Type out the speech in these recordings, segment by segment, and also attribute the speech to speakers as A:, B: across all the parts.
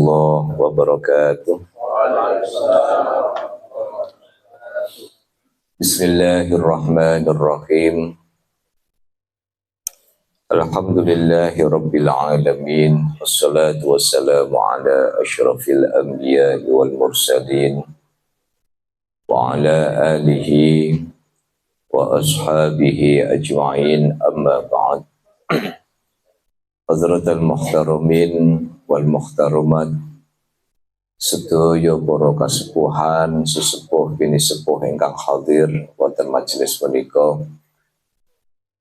A: warahmatullahi wabarakatuh. Bismillahirrahmanirrahim. Alhamdulillahi rabbil alamin. Wassalatu wassalamu ala asyrafil anbiya wal mursalin wa ala alihi wa ashabihi ajma'in, amma ba'd. Hadratal muhtaramin wal muhtaramat, sedaya para kasepuhan sesepuh bini sepuh ingkang hadir wonten majelis menika,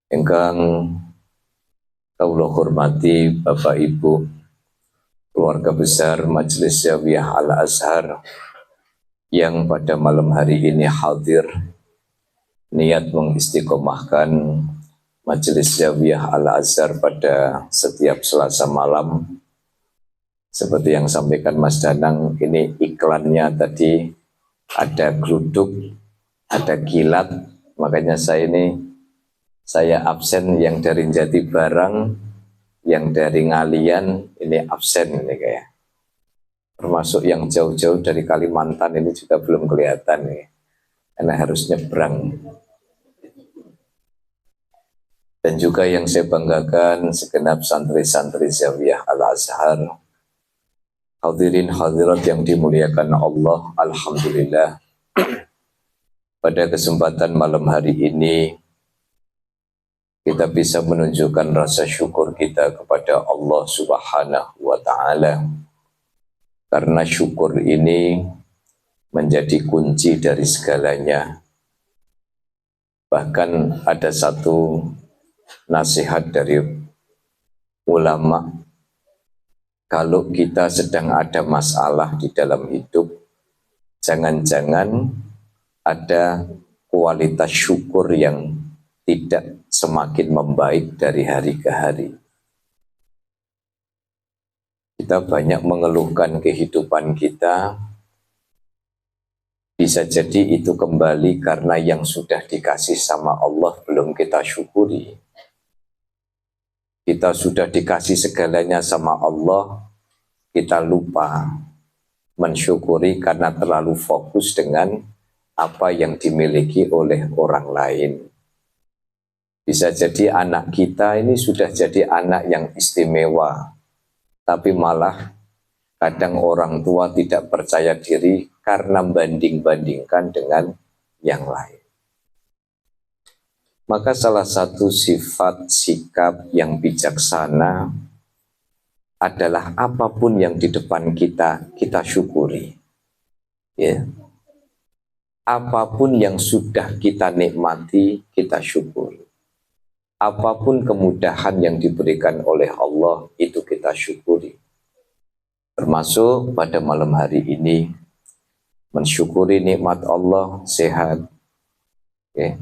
A: ingkang kawula hormati Bapak Ibu, keluarga besar Majelis Zawiyah Al-Azhar yang pada malam hari ini hadir niat mengistiqomahkan Majelis Zawiyah Al-Azhar pada setiap Selasa malam. Seperti yang sampaikan Mas Danang, ini iklannya tadi ada geruduk, ada kilat, makanya saya absen. Yang dari Jati Barang, yang dari Ngalian ini absen ini kayak. Termasuk yang jauh-jauh dari Kalimantan ini juga belum kelihatan nih, karena harus nyebrang. Dan juga yang saya banggakan segenap santri-santri Zawiyah Al-Azhar, hadirin hadirat yang dimuliakan Allah, alhamdulillah pada kesempatan malam hari ini kita bisa menunjukkan rasa syukur kita kepada Allah Subhanahu wa Ta'ala, karena syukur ini menjadi kunci dari segalanya. Bahkan ada satu nasihat dari ulama, kalau kita sedang ada masalah di dalam hidup, jangan-jangan ada kualitas syukur yang tidak semakin membaik dari hari ke hari. Kita banyak mengeluhkan kehidupan kita, bisa jadi itu kembali karena yang sudah dikasih sama Allah belum kita syukuri. Kita sudah dikasih segalanya sama Allah, kita lupa mensyukuri karena terlalu fokus dengan apa yang dimiliki oleh orang lain. Bisa jadi anak kita ini sudah jadi anak yang istimewa, tapi malah kadang orang tua tidak percaya diri karena banding-bandingkan dengan yang lain. Maka salah satu sifat sikap yang bijaksana adalah apapun yang di depan kita, kita syukuri. Ya. Apapun yang sudah kita nikmati, kita syukuri. Apapun kemudahan yang diberikan oleh Allah, itu kita syukuri. Termasuk pada malam hari ini, mensyukuri nikmat Allah, sehat. Ya.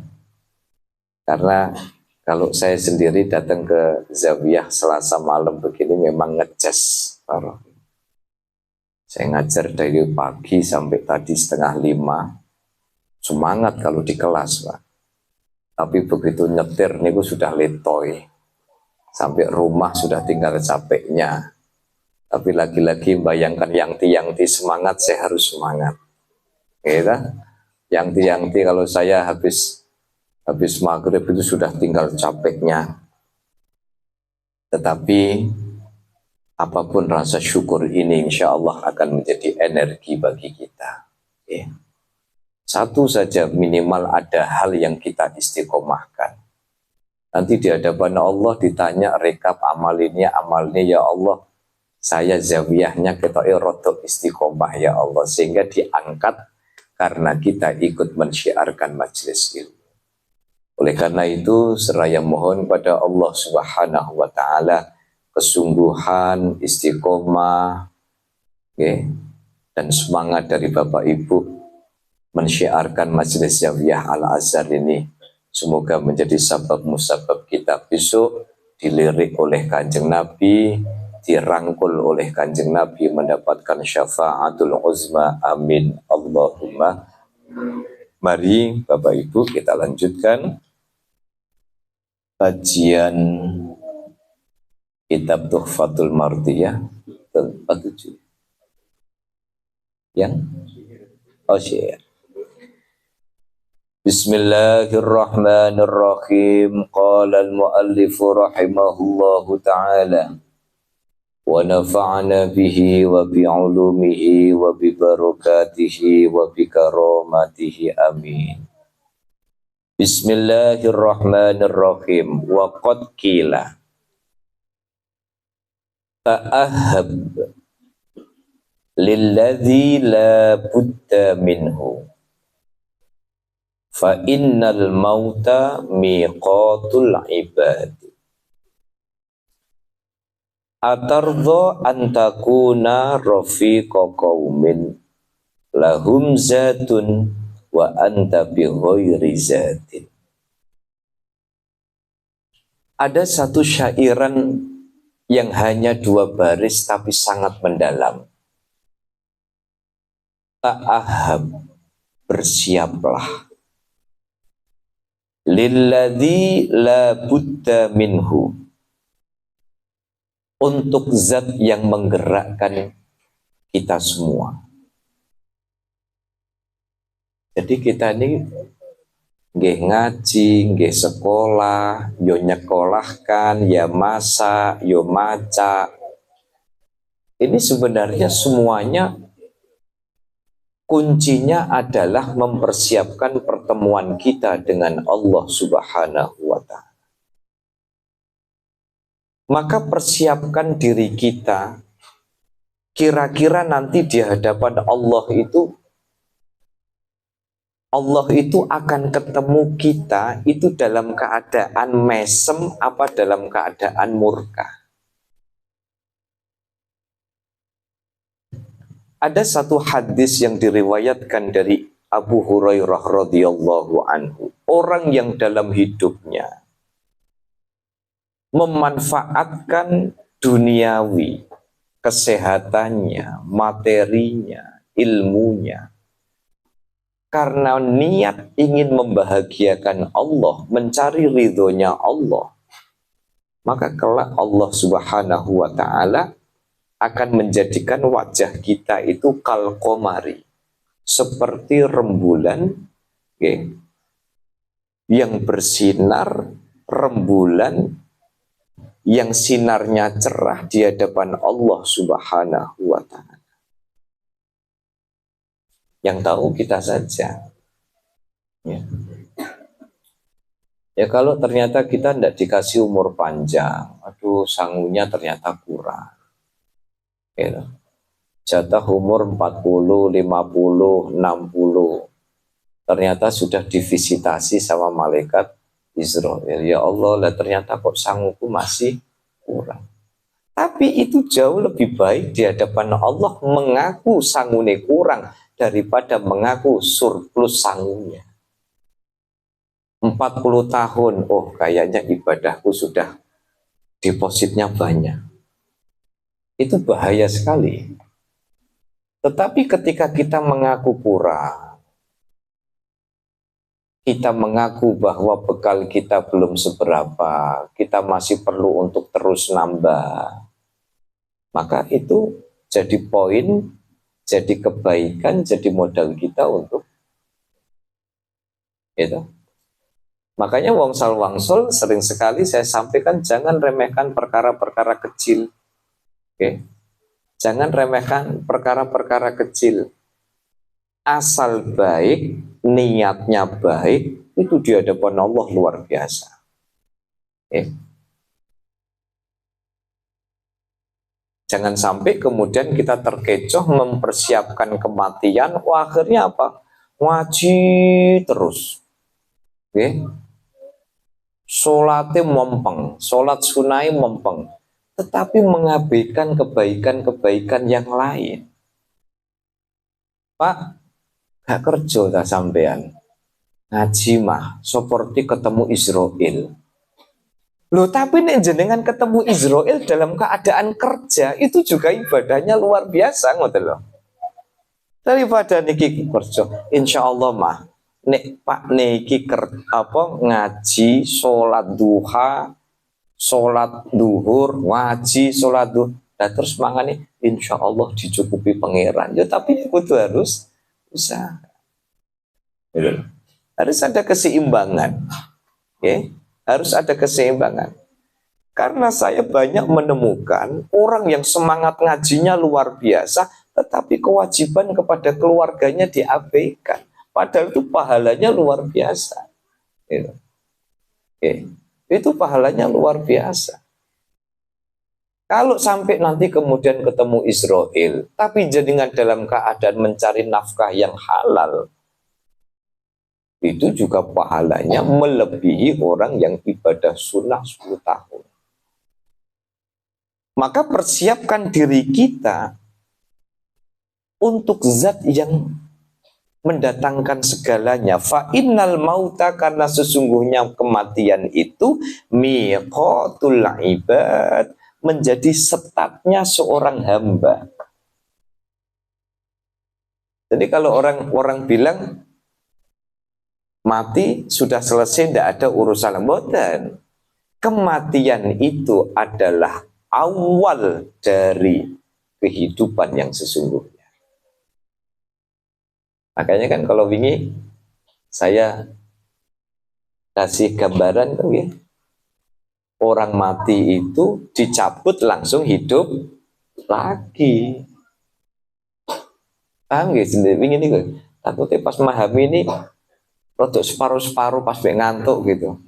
A: Karena kalau saya sendiri datang ke Zawiyah Selasa malam begini memang ngecas. Saya ngajar dari pagi sampai tadi 4:30. Semangat kalau di kelas, Pak. Tapi begitu nyetir niku sudah letoy. Sampai rumah sudah tinggal capeknya. Tapi lagi-lagi bayangkan yang semangat, saya harus semangat. Gitu. Yang kalau saya habis maghrib itu sudah tinggal capeknya. Tetapi apapun rasa syukur ini insya Allah akan menjadi energi bagi kita. Ya. Satu saja minimal ada hal yang kita istiqomahkan. Nanti di hadapan Allah ditanya rekap amal ini, ya Allah, saya zawiyahnya ketoknya rodok istiqomah ya Allah. Sehingga diangkat karena kita ikut mensyiarkan majelis ilmu. Oleh karena itu, seraya mohon pada Allah Subhanahu wa Ta'ala kesungguhan, istiqomah, okay, dan semangat dari Bapak Ibu mensyiarkan Majelis Zawiyah Al-Azhar ini. Semoga menjadi sabab musabab kita besok dilirik oleh Kanjeng Nabi, dirangkul oleh Kanjeng Nabi, mendapatkan syafaatul uzma. Amin. Allahumma. Mari Bapak Ibu kita lanjutkan kajian kitab Tuhfatul Mardiyah 47. Yang syair. Bismillahirrahmanirrahim. Qala al-muallif rahimahullahu ta'ala wa nafa'na bihi wa bi'ulumihi wa bi barakatihi wa bi karamatihi amin. Bismillahirrahmanirrahim. Wa qad qila ta'ahhab lilladzi la budda minhu fa innal mauta miqatul ibad. Atardha an takuna rafiqa qaumin lahum zatun wa anta bi ghairi zatin. Ada satu syairan yang hanya 2 baris tapi sangat mendalam. Ta'ahab, bersiaplah. Lilladzi la budda minhu, untuk zat yang menggerakkan kita semua. Jadi kita ini nggih ngaji, nggih sekolah, yo nyekolahkan, ya masak, yo maca. Ini sebenarnya semuanya kuncinya adalah mempersiapkan pertemuan kita dengan Allah Subhanahu wa Ta'ala. Maka persiapkan diri kita, kira-kira nanti di hadapan Allah itu akan ketemu kita itu dalam keadaan mesem apa dalam keadaan murka. Ada satu hadis yang diriwayatkan dari Abu Hurairah radhiyallahu anhu, orang yang dalam hidupnya memanfaatkan duniawi, kesehatannya, materinya, ilmunya, karena niat ingin membahagiakan Allah, mencari ridhonya Allah, maka kelak Allah Subhanahu wa Ta'ala akan menjadikan wajah kita itu kal qamari, seperti rembulan yang bersinar, rembulan yang sinarnya cerah di hadapan Allah Subhanahu wa Ta'ala. Yang tahu kita saja. Ya kalau ternyata kita tidak dikasih umur panjang, aduh sangunya ternyata kurang. Ya. Jatah umur 40, 50, 60. Ternyata sudah divisitasi sama malaikat Israel. Ya Allah, lah ternyata kok sanguku masih kurang. Tapi itu jauh lebih baik di hadapan Allah mengaku sangune kurang daripada mengaku surplus sangunya. 40 tahun, oh kayaknya ibadahku sudah depositnya banyak. Itu bahaya sekali. Tetapi ketika kita mengaku kurang, kita mengaku bahwa bekal kita belum seberapa, kita masih perlu untuk terus nambah, maka itu jadi poin, jadi kebaikan, jadi modal kita untuk itu. Makanya wongsal wangsul sering sekali saya sampaikan, jangan remehkan perkara-perkara kecil. Oke? Jangan remehkan perkara-perkara kecil. Asal baik, niatnya baik, itu di hadapan Allah luar biasa. Jangan sampai kemudian kita terkecoh mempersiapkan kematian, akhirnya apa? Ngaji terus. Sholatnya mempeng, sholat sunai mempeng, tetapi mengabaikan kebaikan-kebaikan yang lain. Pak, gak kerja tak sampean ngaji mah seperti ketemu Israel. Loh, tapi nek jenengan ketemu Israel dalam keadaan kerja itu juga ibadahnya luar biasa ngoten loh. Daripada niki kerja, insya Allah mah nek Pak niki ngaji, sholat duha, sholat duhur, ngaji, sholat duhur, Nah terus mangane insya Allah dicukupi pangeran. Ya tapi itu harus usaha. Gitu. Harus ada keseimbangan. Ya, harus ada keseimbangan. Karena saya banyak menemukan orang yang semangat ngajinya luar biasa, tetapi kewajiban kepada keluarganya diabaikan. Padahal itu pahalanya luar biasa. Gitu. Oke. Itu pahalanya luar biasa. Kalau sampai nanti kemudian ketemu Israel, tapi jenengan dalam keadaan mencari nafkah yang halal, itu juga pahalanya melebihi orang yang ibadah sunnah 10 tahun. Maka persiapkan diri kita untuk zat yang mendatangkan segalanya. Fa innal mauta, karena sesungguhnya kematian itu miqatul ibad, menjadi setatnya seorang hamba. Jadi kalau orang bilang mati sudah selesai, tidak ada urusan, mboten. Kematian itu adalah awal dari kehidupan yang sesungguhnya. Makanya kan kalau wingi saya kasih gambaran kan ya, orang mati itu dicabut langsung hidup lagi. Paham gak sendiri? Wingi ini takutnya pas memahami ini rodok separuh-separuh pas ngantuk gitu.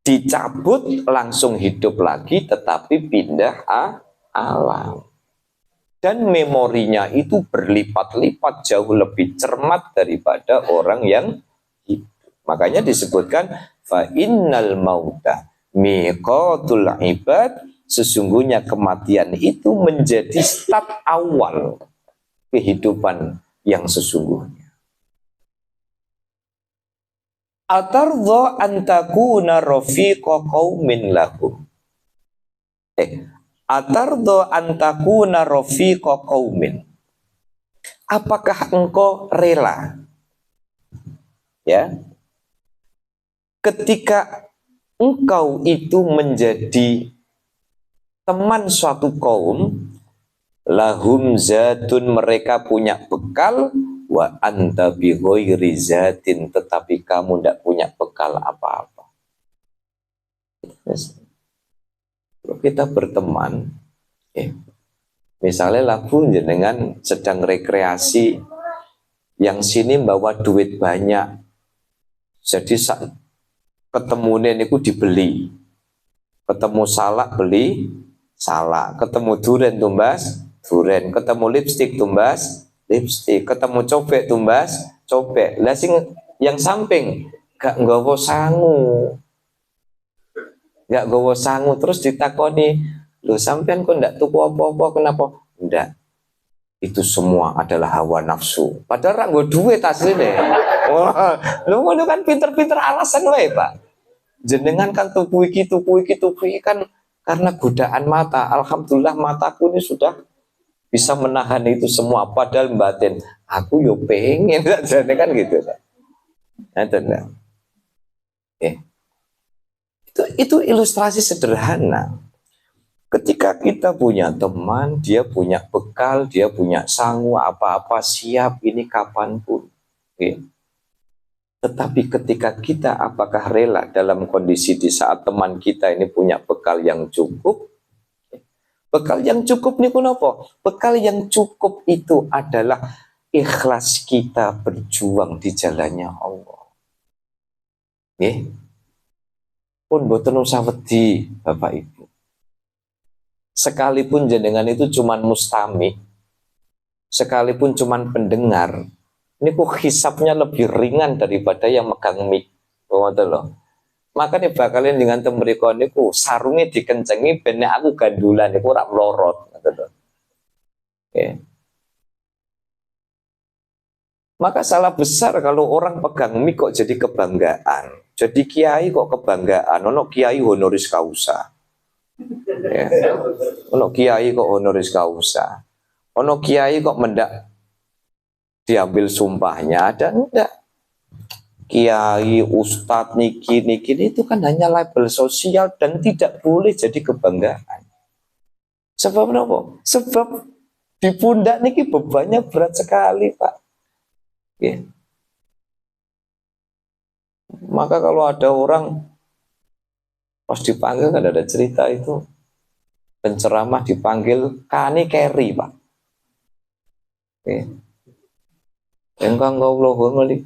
A: Dicabut langsung hidup lagi, tetapi pindah alam. Dan memorinya itu berlipat-lipat jauh lebih cermat daripada orang yang hidup. Makanya disebutkan fa innal mauta miqatul ibad, sesungguhnya kematian itu menjadi start awal kehidupan yang sesungguhnya. Atardha antakuna rafiqa qaumin lakum. Atardha antakuna rafiqa qaumin. Apakah engkau rela, ya, ketika engkau itu menjadi teman suatu kaum, lahum zatun, mereka punya bekal, wa anta bi ghairi zatin, tetapi kamu tidak punya bekal apa-apa. Kalau kita berteman, misalnya lagu jenengan sedang rekreasi, yang sini bawa duit banyak, jadi ketemu niku dibeli, ketemu salak beli salak, ketemu duren tumbas duren, ketemu lipstik tumbas lipstik, ketemu cobek tumbas cobek. Lah sing yang samping gak nggawa sangu, terus ditakoni, "Loh sampean kok ndak tuku apa-apa, kenapa?" "Ndak, itu semua adalah hawa nafsu." Padahal ra nggo duit asline. Wah, lu ngono kan pinter-pinter alasan wae, Pak. Jenengan kan tuku iki kan karena godaan mata. Alhamdulillah mataku ini sudah bisa menahan itu semua, padahal batin aku yo pengen jadi kan gitu. Nah, itu ilustrasi sederhana. Ketika kita punya teman, dia punya bekal, dia punya sangu, apa-apa siap ini kapanpun. Tetapi ketika kita apakah rela dalam kondisi di saat teman kita ini punya bekal yang cukup? Bekal yang cukup nih kenapa? Bekal yang cukup itu adalah ikhlas kita berjuang di jalannya Allah. Pun boten usah wedi, Bapak Ibu. Sekalipun jenengan itu cuman mustami, sekalipun cuman pendengar, ini kok hisapnya lebih ringan daripada yang megang mic. Loh. Makanya bakalin dengan tembriko niku sarungnya dikencengi ben aku gandulan niku ora melorot. Maka salah besar kalau orang pegang mic kok jadi kebanggaan. Jadi kiai kok kebanggaan, ono kiai honoris causa. Ono kiai kok honoris causa. Ono kiai kok mendak diambil sumpahnya, ada enggak? Kiai, ustadz, niki itu kan hanya label sosial dan tidak boleh jadi kebanggaan. Sebab apa? Sebab di pundak niki bebannya berat sekali, Pak. Ya. Maka kalau ada orang pas dipanggil, kan ada cerita itu, penceramah dipanggil kani keri, Pak. Ya. Engkang kawula hormati,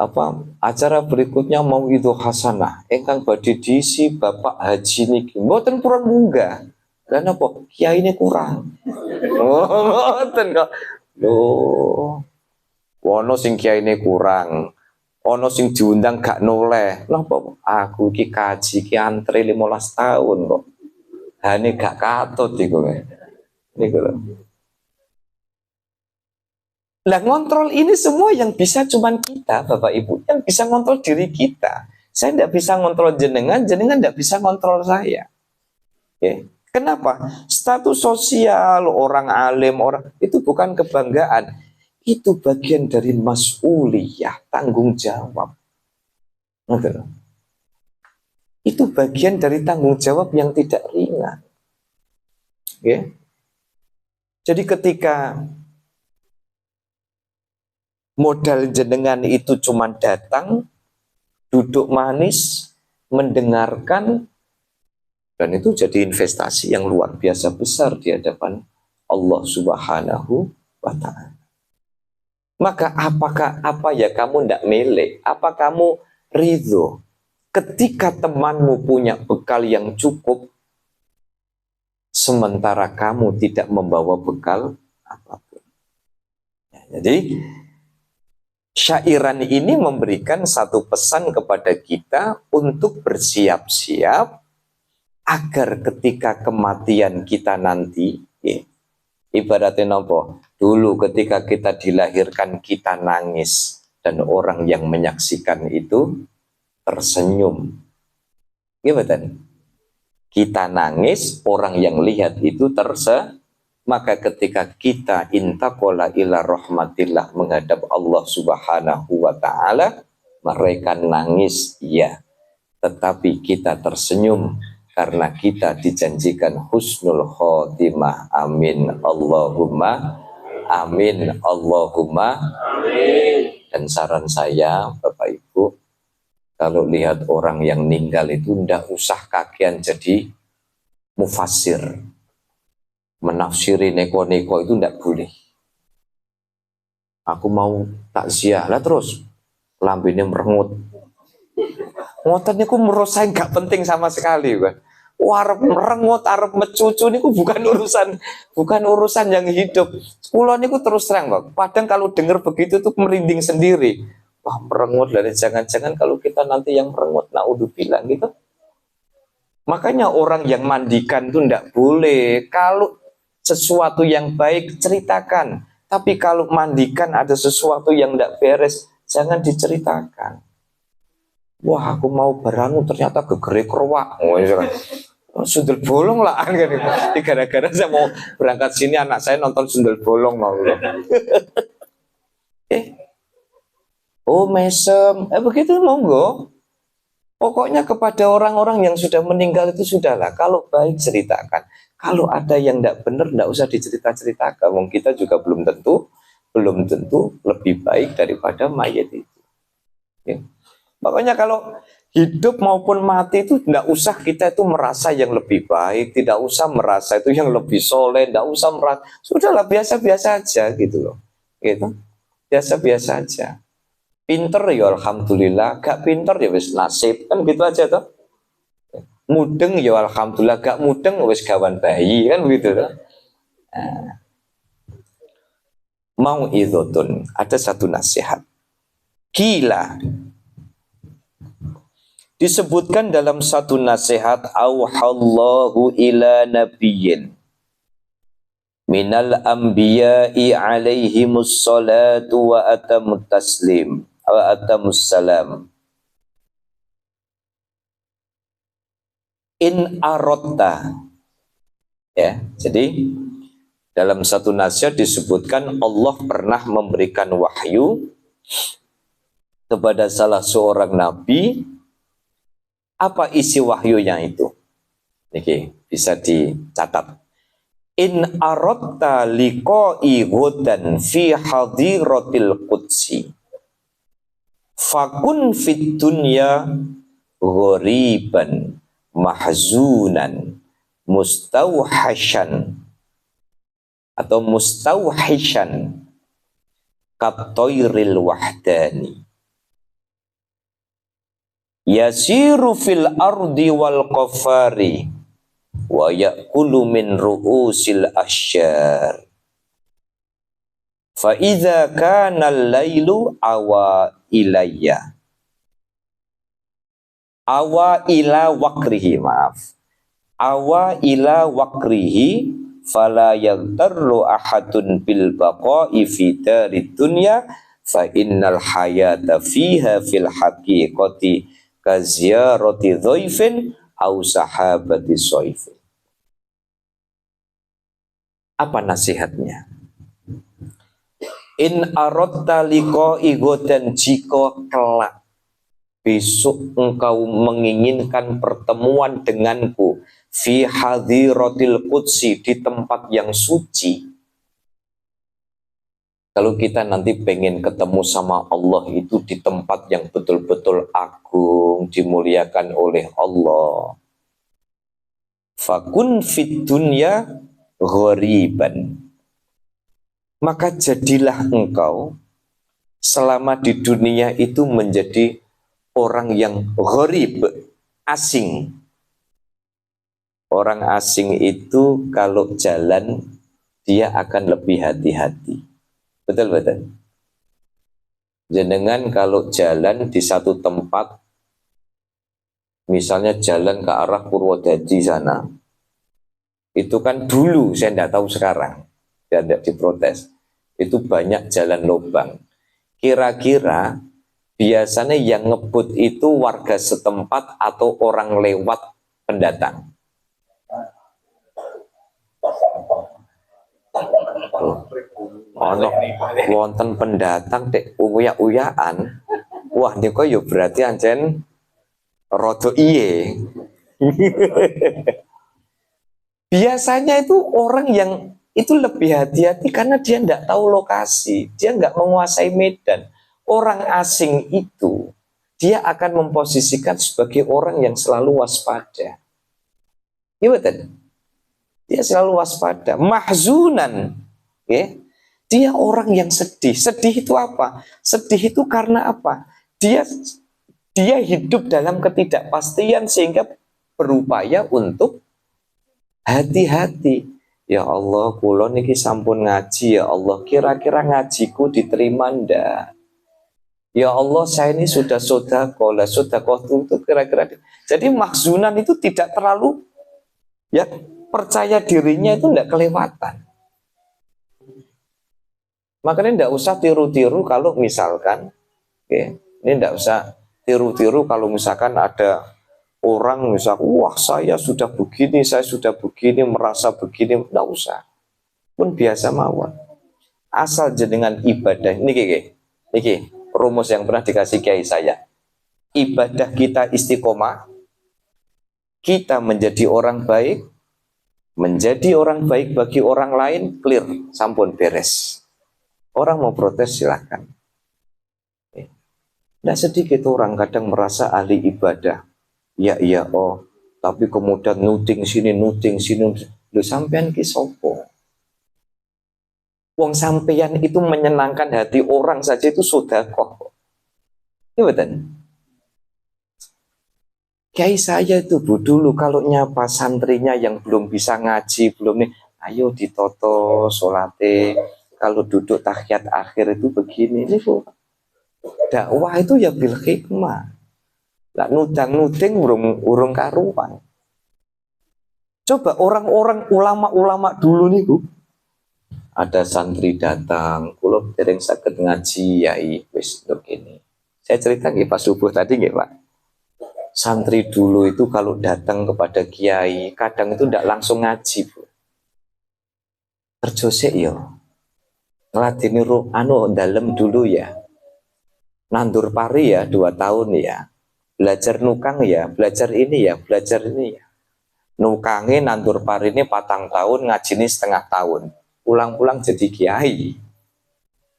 A: apa acara berikutnya mau itu hasanah engkang badhe diisi Bapak Haji niki mboten purun munggah. Lan apa kiai ini kurang. Oh, mboten kok. Loh, ono sing kiai ini kurang. Ono sing diundang gak noleh. Lah apa aku iki kaji ki antri 15 tahun kok. Hane gak katut iku. Niku lho. Lah ngontrol ini semua yang bisa cuman kita, Bapak Ibu, yang bisa ngontrol diri kita. Saya tidak bisa ngontrol jenengan, jenengan tidak bisa ngontrol saya. Okay. Kenapa? Status sosial, orang alim, orang itu bukan kebanggaan. Itu bagian dari mas'uliyah, tanggung jawab. Itu bagian dari tanggung jawab yang tidak ringan. Okay. Jadi ketika modal jenengan itu cuma datang, duduk manis, mendengarkan, dan itu jadi investasi yang luar biasa besar di hadapan Allah Subhanahu wa Ta'ala. Maka apa ya kamu tidak milik? Apa kamu ridho ketika temanmu punya bekal yang cukup, sementara kamu tidak membawa bekal apapun? Ya, jadi syairan ini memberikan satu pesan kepada kita untuk bersiap-siap agar ketika kematian kita nanti, ibaratnya nopo, dulu ketika kita dilahirkan kita nangis dan orang yang menyaksikan itu tersenyum. Gimana? Kita nangis, orang yang lihat itu tersenyum. Maka ketika kita intaqala ila rahmatillah menghadap Allah Subhanahu wa Ta'ala, mereka nangis, ya, tetapi kita tersenyum karena kita dijanjikan husnul khotimah. Amin Allahumma amin Allahumma amin. Dan saran saya Bapak Ibu, kalau lihat orang yang meninggal itu ndak usah kakean jadi mufassir, menafsiri neko-neko itu tidak boleh. Aku mau takziah lah terus lambene merengut. Ngoten niku menurut saya nggak penting sama sekali, Pak. Arep merengut, arep mecucu niku bukan urusan yang hidup. Kula niku terus terang, Pak. Padahal kalau dengar begitu tuh merinding sendiri. Wah, merengut, dan jangan-jangan kalau kita nanti yang merengut, naudzubillah gitu. Makanya orang yang mandikan itu tidak boleh. Kalau sesuatu yang baik ceritakan, tapi kalau mandikan ada sesuatu yang tidak beres, jangan diceritakan. Wah, aku mau berangu ternyata gegere kerwak. Sundel bolong lah kan. Gara-gara saya mau berangkat sini, anak saya nonton sundel bolong mau. Oh mesem, begitu monggo. Pokoknya kepada orang-orang yang sudah meninggal itu sudahlah. Kalau baik ceritakan. Kalau ada yang tidak benar, tidak usah dicerita-ceritakan. Wong kita juga belum tentu lebih baik daripada mayat itu. Ya. Makanya kalau hidup maupun mati itu tidak usah kita itu merasa yang lebih baik, tidak usah merasa itu yang lebih soleh, tidak usah merasa, sudahlah biasa-biasa aja gitu loh. Gitu. Biasa-biasa aja. Pinter ya alhamdulillah, gak pinter ya wis nasib, kan gitu aja toh. Mudeng ya alhamdulillah, gak mudeng wis gawan bayi, kan begitu toh. Nah. Mau idotun, ada satu nasihat. Gila. Disebutkan dalam satu nasihat, auhallahu ila nabiyyin minal anbiya'i alaihimus salatu wa atamut taslim wa atamus salam. In arotta, ya, jadi dalam satu nasihat disebutkan Allah pernah memberikan wahyu kepada salah seorang nabi. Apa isi wahyunya itu? Niki bisa dicatat. In aradta liqa'i ghadan fi hadiratil qudsi fakun fit dunya ghoriban mahzunan mustauhasyan atau mustauhishan katoiril wahdani yasiru fil ardi wal qafari wa ya'kulu min ru'usil asyar fa idza kana al-lailu awa ilayya awa ila wakrihi maaf awa ila wakrihi fala yaghtarru ahadun bil baqa'i fi darid dunya fa innal hayata fiha fil haqiqati kaziyarati dhaifin au sahabati soifin. Apa nasihatnya? In aradta liqa'i ghadan, jika kelak besok engkau menginginkan pertemuan denganku fi hadiratil qudsi, di tempat yang suci. Kalau kita nanti pengen ketemu sama Allah itu di tempat yang betul-betul agung, dimuliakan oleh Allah. Fakun fit dunya ghoriban, maka jadilah engkau selama di dunia itu menjadi orang yang gharib, asing. Orang asing itu kalau jalan dia akan lebih hati-hati. Betul-betul. Jenengan kalau jalan di satu tempat, misalnya jalan ke arah Purwodadi sana, itu kan dulu, saya tidak tahu sekarang, saya tidak diprotes, itu banyak jalan lubang. Kira-kira biasanya yang ngebut itu warga setempat atau orang lewat pendatang? Ono wonten pendatang dek uya-uyaan, wah niku yo berarti ancen rada iye. Biasanya itu orang yang itu lebih hati-hati karena dia tidak tahu lokasi, dia nggak menguasai medan. Orang asing itu dia akan memposisikan sebagai orang yang selalu waspada. Iya betul. Dia selalu waspada, mahzunan, ya. Dia orang yang sedih. Sedih itu apa? Sedih itu karena apa? Dia hidup dalam ketidakpastian sehingga berupaya untuk hati-hati. Ya Allah, kula niki sampun ngaji, ya Allah, kira-kira ngajiku diterima ndak? Ya Allah, saya ini sudah sedekah itu kira-kira. Jadi mahzunan itu tidak terlalu, ya, percaya dirinya itu ndak kelewatan. Makanya ndak usah tiru-tiru kalau misalkan, okay, ini ndak usah tiru-tiru kalau misalkan ada orang misal, wah saya sudah begini, merasa begini, tidak usah. Pun biasa mawon. Asal jenengan ibadah, niki rumus yang pernah dikasih kiai saya. Ibadah kita istiqomah, kita menjadi orang baik bagi orang lain, clear, sampun beres. Orang mau protes silahkan. Tidak sedikit orang kadang merasa ahli ibadah. Ya iya oh, tapi kemudian nuting sini, lu sampean ki sopo? Wong sampean itu menyenangkan hati orang saja itu sedekah. Iya betul. Kiai saya itu Bu dulu kalau nyapa santrinya yang belum bisa ngaji, belum nih, ayo ditoto salate, kalau duduk tahiyat akhir itu begini. Ini Bu. Dakwah itu ya bil hikmah. Lah nudang-nuding urung karuan. Coba orang-orang ulama-ulama dulu nih Bu. Ada santri datang, kula dereng saged ngaji yai wis nduk ini. Saya cerita nggih pas subuh tadi nggih Pak. Santri dulu itu kalau datang kepada kiai, kadang itu ndak langsung ngaji Bu. Kerja sik yo. Ngladeni dalem dulu ya. Nandur pari ya 2 tahun ya. Belajar nukang ya, belajar ini ya, belajar ini ya. Nukange nandur parine 4 tahun, ngajini setengah tahun. Pulang-pulang jadi kiai.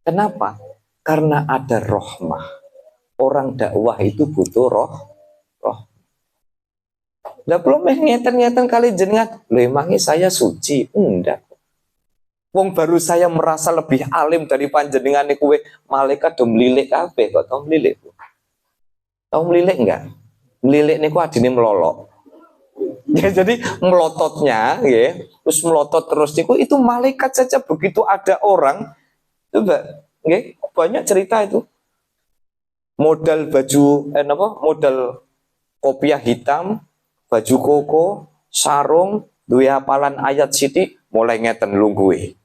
A: Kenapa? Karena ada rohmah. Orang dakwah itu butuh roh. Lah belum ngeten-ngeten kali jenengan. Lho emangnya saya suci? Enggak. Wong baru saya merasa lebih alim dari panjenengan niku malaikat do mlilik kabeh kok tau mlilik. Tau mlilik enggak? Mlilik niku adine melolok. Ya, jadi melototnya ya, terus melotot terus niku itu malaikat saja begitu ada orang coba nggih banyak cerita itu. Modal baju modal kopiah hitam, baju koko, sarung, duwe hafalan ayat sithik mulai ngeten lungguhe.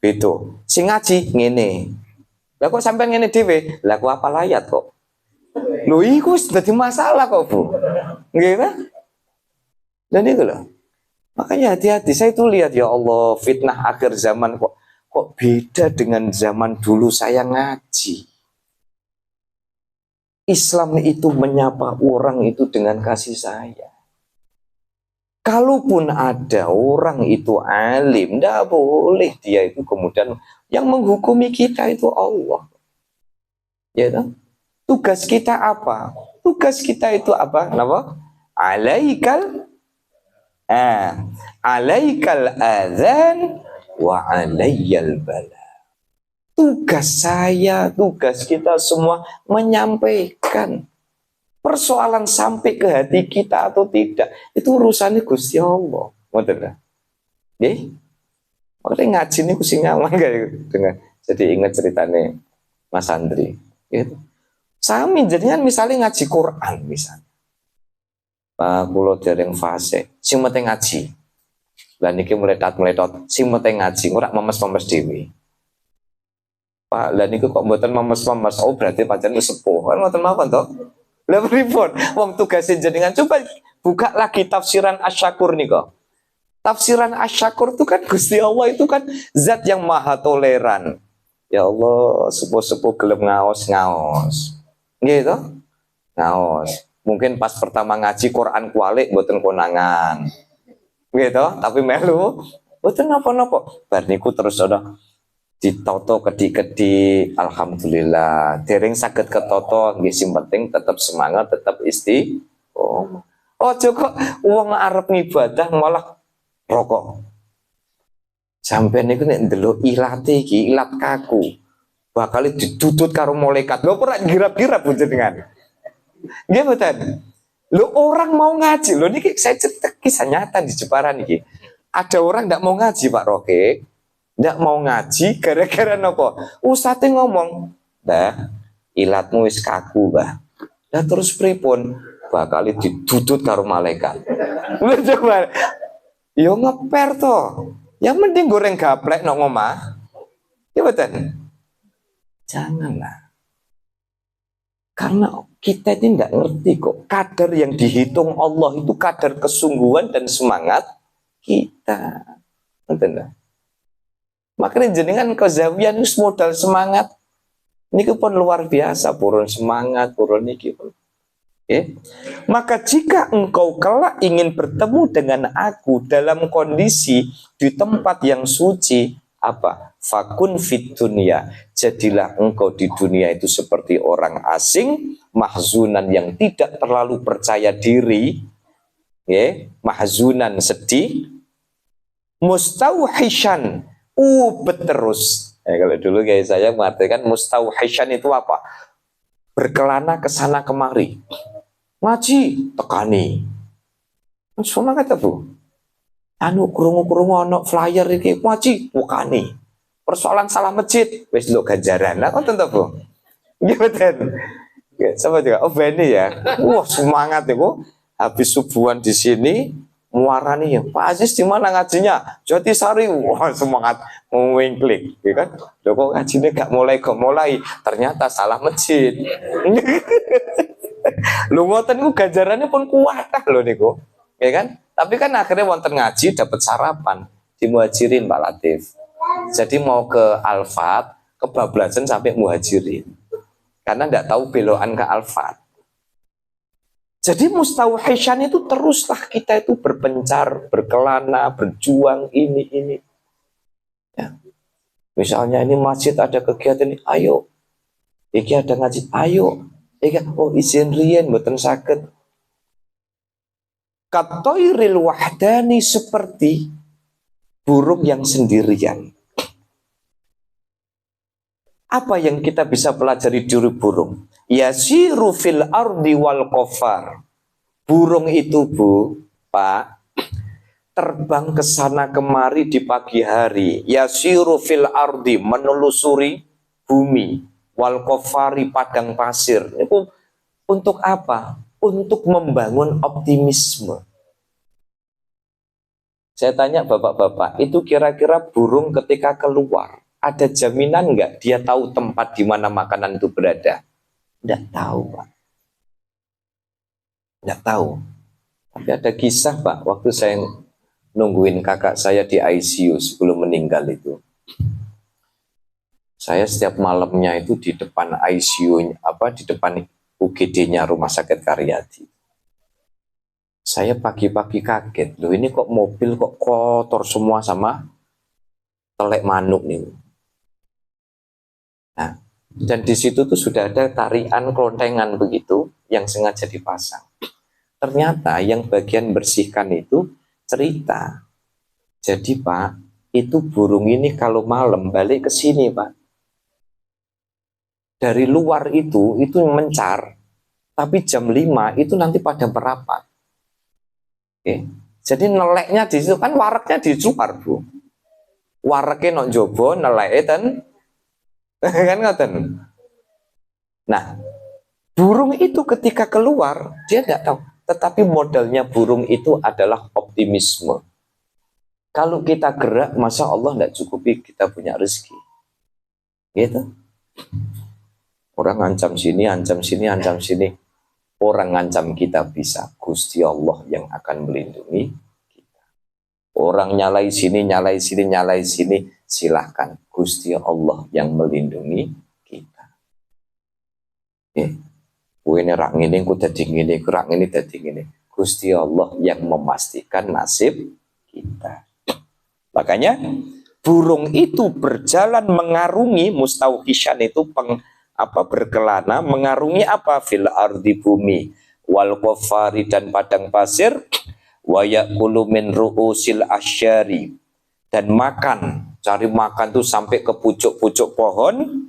A: Gitu. Sing ngaji ngene. Lah kok sampean ngene dhewe? Lah kok hafal ayat kok. Lho iku wis dadi masalah kok, Bu. Nggih kan? Dan itu loh. Makanya hati-hati. Saya itu lihat ya Allah, fitnah akhir zaman kok beda dengan zaman dulu saya ngaji. Islam itu menyapa orang itu dengan kasih sayang. Kalaupun ada orang itu alim, tidak boleh dia itu kemudian yang menghukumi kita itu Allah. Ya kan? Tugas kita apa? Tugas kita itu apa? Kenapa? Alaikal adzan wa alayyal bala. Tugas saya, tugas kita semua menyampaikan. Persoalan sampai ke hati kita atau tidak, itu urusannya Gusti Allah. Ngoten ta? Nggih. Makanya ngaji niku sing nyaman dengan jadi ingat ceritane Mas Andri. Gitu. Sami jenengan misalnya ngaji Quran misalnya. Pak kula dereng fase, sing penting ngaji. Lah niki meletot-meletot, sing penting ngaji, ora memes-memes dhewe. Pak, lah niku kok mboten memes-memes. Oh, berarti pancen wis sepuh. Kan ngoten mawon to? Lah pripun? Wong tugase jenengan coba buka lagi tafsiran Asy-Syakur niku. Tafsiran Asy-Syakur itu kan Gusti Allah itu kan zat yang maha toleran. Ya Allah, sepuh-sepuh gelem ngaos-ngaos. Nggih to? Ngaos. Mungkin pas pertama ngaji Quran kualik mboten konangan. Gitu, tapi melu mboten napa-napa. Bar niku terus ada ditoto kedi-kedi, alhamdulillah. Dereng saged ketoto, nggih sing penting tetap semangat, tetap istiqomah. Ojo kok wong arep ngibadah malah rokok. Sampai niku nek ndelok ilate iki, ilat kaku. Bakal didudut karo malaikat. Lho ora girap-girap jenengan. Nggih mboten. Lho orang mau ngaji. Lho niki saya cerita kisah nyata di Jepara niki. Ada orang ndak mau ngaji Pak Roke. Ndak mau ngaji gara-gara nopo? Ustaz ngomong, "Bah, ilatmu wis kaku, Bah." Lah terus pripun? Bakal didudut karo malaikat. Lho coba. Yo ngeper to. Ya mending goreng gaplek nang omah. Ya mboten. Janganlah. Karena kita ini tidak ngerti kok. Kadar yang dihitung Allah itu kadar kesungguhan dan semangat kita. Entah. Makanya jenengan kezawian itu modal semangat. Ini pun luar biasa. Purun semangat, purun niki pun. Okay. Maka jika engkau kelak ingin bertemu dengan aku dalam kondisi di tempat yang suci, apa? Fakun fit dunia. Jadilah engkau di dunia itu seperti orang asing, mahzunan yang tidak terlalu percaya diri, mahzunan sedih, mustauhishan, ubet terus. Kalau dulu kayak saya mengartikan mustauhishan itu apa? Berkelana ke sana kemari. Ngaji tekani. Semua kata Bu. Anu krungu-krungu ana flyer iki ngaji tekani. Persoalan salah masjid, wis lo ganjaran. Lah kon tentu Bu. Nggih mboten. Sama juga. Oh Beni ya. Wah semangat iku. Habis subuhan di sini muarani ya. Pak Aziz di mana ngajinya? Jatisari. Wah semangat ngwingklik, ya kan? Lho kok ngajine gak mulai. Ternyata salah masjid. Lho ngoten niku ganjarannya pun kuat lho niku. Ya kan? Tapi kan akhirnya wonten ngaji dapat sarapan di Muhajirin Pak Latif. Jadi mau ke Al-Fat, kebablasan sampai Muhajirin. Karena enggak tahu belokan ke Al-Fat. Jadi mustauhishan itu teruslah kita itu berpencar, berkelana, berjuang ini. Ya. Misalnya ini masjid ada kegiatan ini, ayo. Iki ada ngaji, ayo. Iki oh izin riyen mboten saged. Katoiril wahdani, seperti burung yang sendirian. Apa yang kita bisa pelajari dari burung? Yasiru fil ardi wal qafar. Burung itu, Bu, Pak, terbang ke sana kemari di pagi hari. Yasiru fil ardi, menelusuri bumi, wal qafari, padang pasir. Itu untuk apa? Untuk membangun optimisme. Saya tanya bapak-bapak, itu kira-kira burung ketika keluar, ada jaminan nggak dia tahu tempat di mana makanan itu berada? Nggak tahu, Pak. Nggak tahu. Tapi ada kisah, Pak, waktu saya nungguin kakak saya di ICU sebelum meninggal itu. Saya setiap malamnya itu di depan ICU, di depan UGD-nya Rumah Sakit Karyadi. Saya pagi-pagi kaget, loh ini kok mobil kok kotor semua sama telek manuk nih. Nah, dan di situ tuh sudah ada tarian kelontengan begitu yang sengaja dipasang. Ternyata yang bagian bersihkan itu cerita. Jadi Pak, itu burung ini kalau malam balik ke sini Pak. Dari luar itu mencar, tapi jam 5 itu nanti pada merapat. Oke. Jadi neleknya di situ kan waraknya di luar, Bu. Waraknya nok jobo, neleknya ten kan ngoten. Nah, burung itu ketika keluar dia nggak tahu, tetapi modalnya burung itu adalah optimisme. Kalau kita gerak, masa Allah nggak cukupi kita punya rezeki. Gitu. Orang ngancam sini, ancam sini, ancam sini. Orang ngancam kita bisa, Gusti Allah yang akan melindungi kita. Orang nyalai sini, nyalai sini, nyalai sini, silahkan. Gusti Allah yang melindungi kita. Ini rak ngene ku dadi ngene, rak ngene dadi ngene. Gusti Allah yang memastikan nasib kita. Makanya burung itu berjalan mengarungi, mustauhishan itu berkelana mengarungi apa? Fil ardi, bumi, wal qafari, dan padang pasir, wa yaqulu min ru'usil asyari, dan makan, cari makan tuh sampai ke pucuk-pucuk pohon.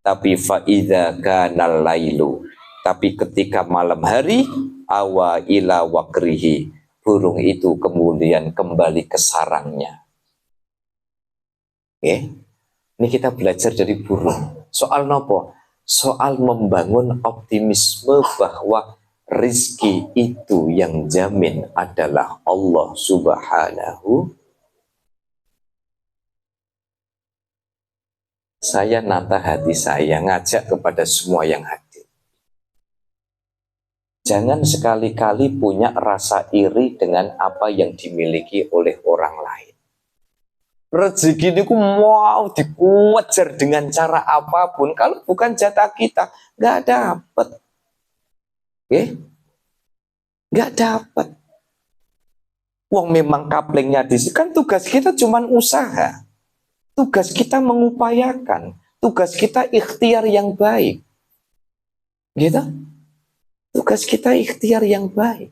A: Tapi fa idza kana lailu, tapi ketika malam hari, awa ila wakrihi, burung itu kemudian kembali ke sarangnya. Ini kita belajar dari burung. Soal nopo? Soal membangun optimisme bahwa rizki itu yang jamin adalah Allah Subhanahu. Saya nata hati saya, ngajak kepada semua yang hadir. Jangan sekali-kali punya rasa iri dengan apa yang dimiliki oleh orang lain. Rezeki ini mau dikuajar dengan cara apapun, kalau bukan jatah kita nggak dapat, nggak dapat. Wong memang kaplingnya di sini, kan tugas kita cuman usaha, tugas kita mengupayakan, tugas kita ikhtiar yang baik, gitu. Tugas kita ikhtiar yang baik.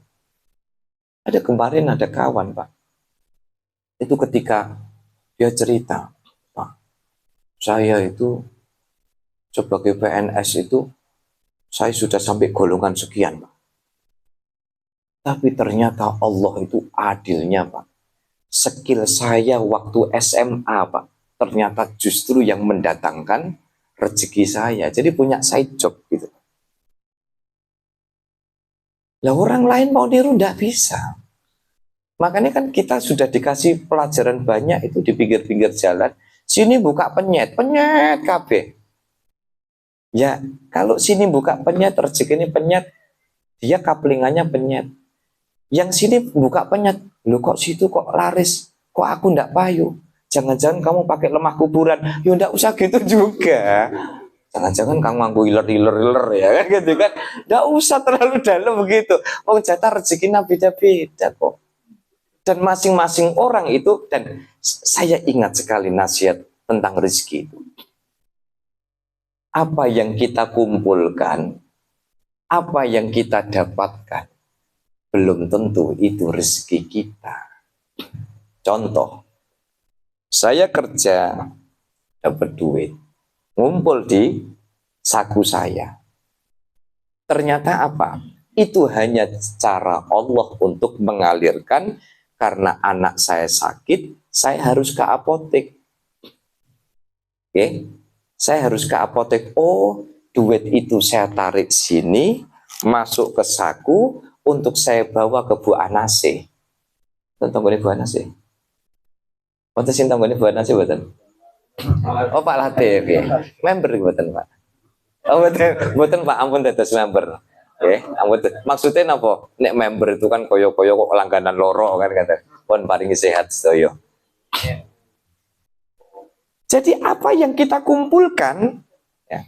A: Ada kemarin ada kawan Pak, itu ketika dia cerita, Pak, saya itu sebagai PNS itu, saya sudah sampai golongan sekian, Pak. Tapi ternyata Allah itu adilnya, Pak. Skill saya waktu SMA, Pak, ternyata justru yang mendatangkan rezeki saya. Jadi punya side job gitu. Lah orang lain mau niru nggak bisa. Makanya kan kita sudah dikasih pelajaran banyak itu di pinggir-pinggir jalan. Sini buka penyet, penyet kabeh. Ya, kalau sini buka penyet, rezeki ini penyet, dia kaplingannya penyet. Yang sini buka penyet, loh kok situ kok laris, kok aku ndak payu. Jangan-jangan kamu pakai lemah kuburan. Ya ndak usah gitu juga. Jangan-jangan kamu nganggu iler ya kan gitu kan. Nggak usah terlalu dalam begitu. Oh, jatah rezekinya beda-beda kok. Dan masing-masing orang itu, dan saya ingat sekali nasihat tentang rezeki itu. Apa yang kita kumpulkan, apa yang kita dapatkan, belum tentu itu rezeki kita. Contoh, saya kerja, dapat duit, ngumpul di saku saya. Ternyata apa? Itu hanya cara Allah untuk mengalirkan. Karena anak saya sakit, saya harus ke apotek. Oke, saya harus ke apotek. Oh, duit itu saya tarik sini, masuk ke saku untuk saya bawa ke Bu Anase. Tentang Bu Anase. Wonten sing tanggane Bu Anase mboten? Oh, Pak Latif ya. Member mboten, Pak? Oh, mboten Pak, ampun dados member. Maksudnya apa? Nek member itu kan koyo-koyo kok langganan loro kan kata. Pun paringi sehat sedaya. Jadi apa yang kita kumpulkan, ya,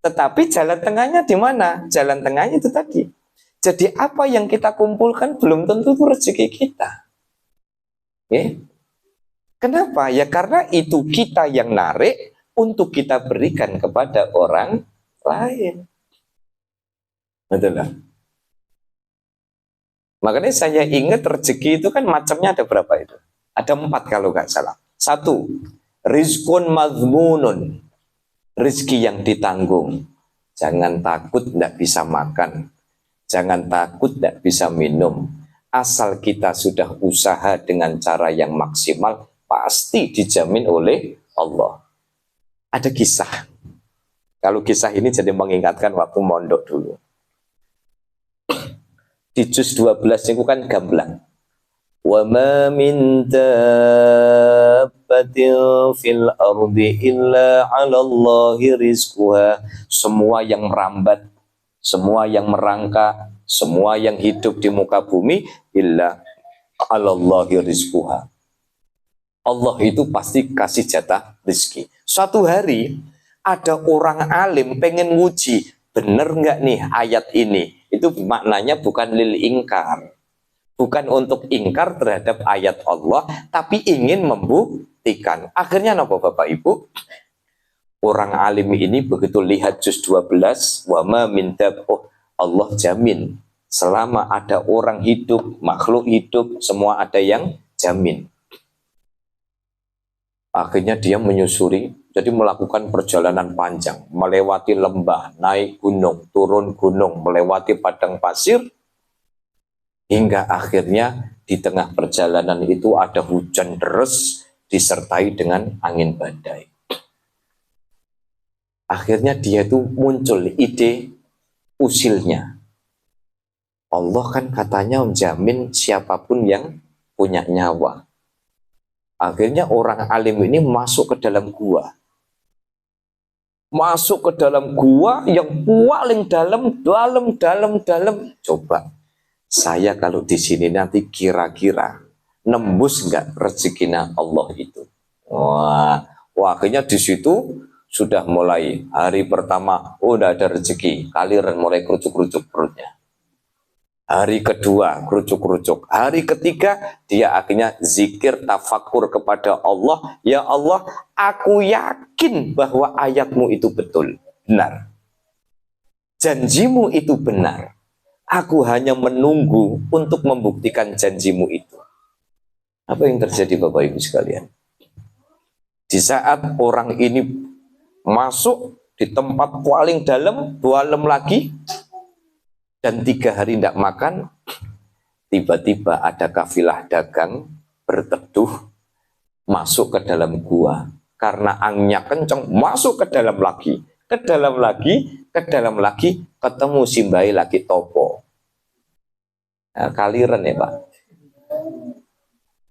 A: tetapi jalan tengahnya di mana? Jalan tengahnya itu tadi. Jadi apa yang kita kumpulkan belum tentu itu rezeki kita. Ya. Kenapa? Ya karena itu kita yang narik untuk kita berikan kepada orang lain. Betul lah. Makanya saya ingat rezeki itu kan macamnya ada berapa itu? Ada 4 kalau nggak salah. 1, rizkun mazmunun, rezeki yang ditanggung. Jangan takut tidak bisa makan, jangan takut tidak bisa minum. Asal kita sudah usaha dengan cara yang maksimal, pasti dijamin oleh Allah. Ada kisah. Kalau kisah ini jadi mengingatkan waktu mondok dulu. Di juz 12 itu kan gamblang. Wa ma min dabbatin fil ardi illa 'ala Allahi rizquha. Semua yang merambat, semua yang merangkak, semua yang hidup di muka bumi illa 'ala Allahi rizquha. Allah itu pasti kasih jatah rezeki. Suatu hari ada orang alim pengen nguji, bener nggak nih ayat ini? Itu maknanya bukan lil ingkar, bukan untuk ingkar terhadap ayat Allah, tapi ingin membuktikan. Akhirnya apa Bapak Ibu? Orang alim ini begitu lihat juz 12, wa ma min oh, Allah jamin selama ada orang hidup, makhluk hidup, semua ada yang jamin. Akhirnya dia menyusuri, jadi melakukan perjalanan panjang, melewati lembah, naik gunung, turun gunung, melewati padang pasir, hingga akhirnya di tengah perjalanan itu ada hujan deras disertai dengan angin badai. Akhirnya dia itu muncul ide usilnya. Allah kan katanya menjamin siapapun yang punya nyawa. Akhirnya orang alim ini masuk ke dalam gua. Masuk ke dalam gua yang paling dalam. Coba, saya kalau di sini nanti kira-kira nembus nggak rezekinya Allah itu? Wah, akhirnya di situ sudah mulai hari pertama, udah ada rezeki, kaliran mulai kerucuk-kerucuk perutnya. Hari kedua, kerucuk-kerucuk. Hari ketiga, dia akhirnya zikir tafakur kepada Allah. Ya Allah, aku yakin bahwa ayatmu itu betul, benar. Janjimu itu benar. Aku hanya menunggu untuk membuktikan janjimu itu. Apa yang terjadi Bapak Ibu sekalian? Di saat orang ini masuk di tempat paling dalam, 2 lagi, dan 3 hari tidak makan, tiba-tiba ada kafilah dagang berteduh masuk ke dalam gua. Karena anginnya kencang, masuk ke dalam lagi, ketemu Simbai lagi topo. Nah, kaliran ya Pak.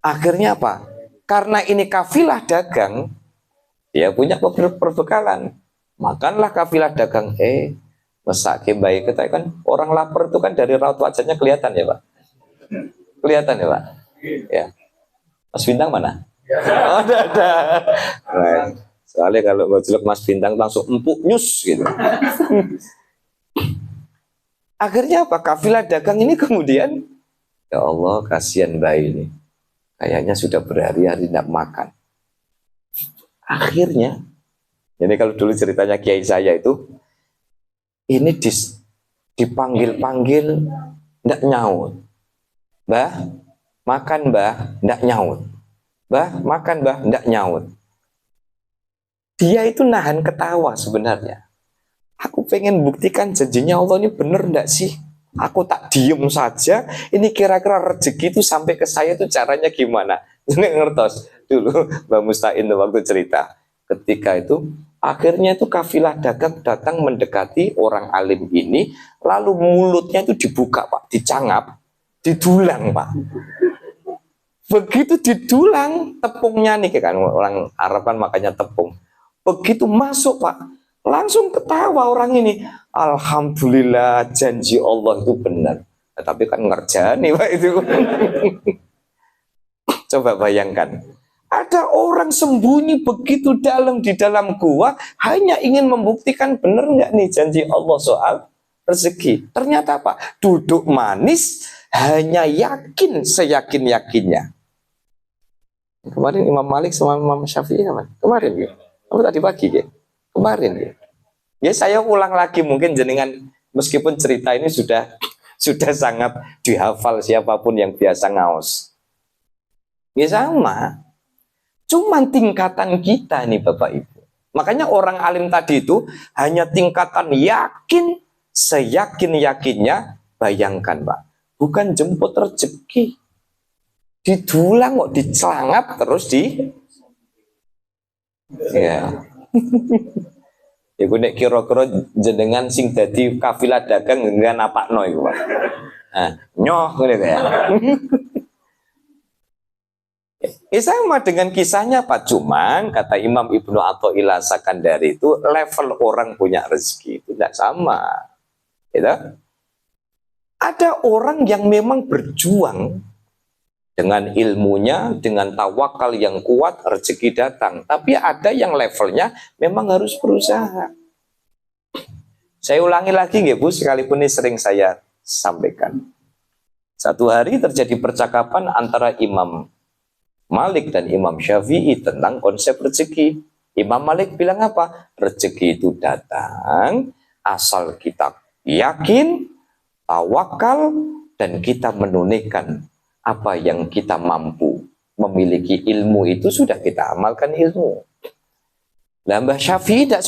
A: Akhirnya apa? Karena ini kafilah dagang, dia punya perbekalan. Makanlah kafilah dagang. Mesake baik kita kan orang lapar itu kan dari raut wajahnya kelihatan ya Pak. Kelihatan ya Pak. Ya. Mas Bintang mana? Oh, ada. Nah, Soalnya kalau ngojlok Mas Bintang langsung empuk nyus gitu. Akhirnya apa? Kafilah dagang ini kemudian, ya Allah kasihan bayi ini. Kayaknya sudah berhari-hari tidak makan. Akhirnya, jadi kalau dulu ceritanya kiai saya itu, ini dipanggil-panggil, tidak nyaut. Mbah, makan mbah, tidak nyaut. Mbah, makan mbah, tidak nyaut. Dia itu nahan ketawa sebenarnya. Aku pengen buktikan janjinya Allah ini bener enggak sih? Aku tak diem saja. Ini kira-kira rezeki itu sampai ke saya itu caranya gimana? Ini ngertos dulu Mbak Mustain waktu cerita. Ketika itu akhirnya itu kafilah dagang datang mendekati orang alim ini, lalu mulutnya itu dibuka Pak, dicangap, didulang Pak. Begitu didulang tepungnya nih kan orang Arab kan makanya tepung. Begitu masuk Pak, langsung ketawa orang ini. Alhamdulillah janji Allah itu benar. Nah, tapi kan ngerjani Pak itu. Coba bayangkan. Ada orang sembunyi begitu dalam di dalam gua hanya ingin membuktikan benar nggak nih janji Allah soal rezeki. Ternyata Pak, duduk manis hanya yakin seyakin-yakinnya. Kemarin Imam Malik sama Imam Syafi'i kemarin ya. Kamu tadi pagi ya. Kemarin ya. Ya saya ulang lagi mungkin jenengan meskipun cerita ini sudah sangat dihafal siapapun yang biasa ngaos. Ya sama. Cuman tingkatan kita nih Bapak Ibu. Makanya orang alim tadi itu hanya tingkatan yakin seyakin-yakinnya. Bayangkan Pak. Bukan jemput rezeki. Didulang kok dicelangap terus ya. Iku nek kira-kira jenengan sing dadi kafilah dagang dengan napakno iku, Pak. Nah, nyoh ngene ya. Sama dengan kisahnya Pak, cuman kata Imam Ibnu Athaillah Sakandari itu level orang punya rezeki itu tidak sama. Gitu? Ada orang yang memang berjuang dengan ilmunya, dengan tawakal yang kuat, rezeki datang. Tapi ada yang levelnya memang harus berusaha. Saya ulangi lagi ya Bu, sekalipun ini sering saya sampaikan. Satu hari terjadi percakapan antara Imam Malik dan Imam Syafi'i tentang konsep rezeki. Imam Malik bilang apa? Rezeki itu datang asal kita yakin, tawakal, dan kita menunaikan apa yang kita mampu. Memiliki ilmu itu sudah kita amalkan ilmu. Nah, Mbah Syafi'i tidak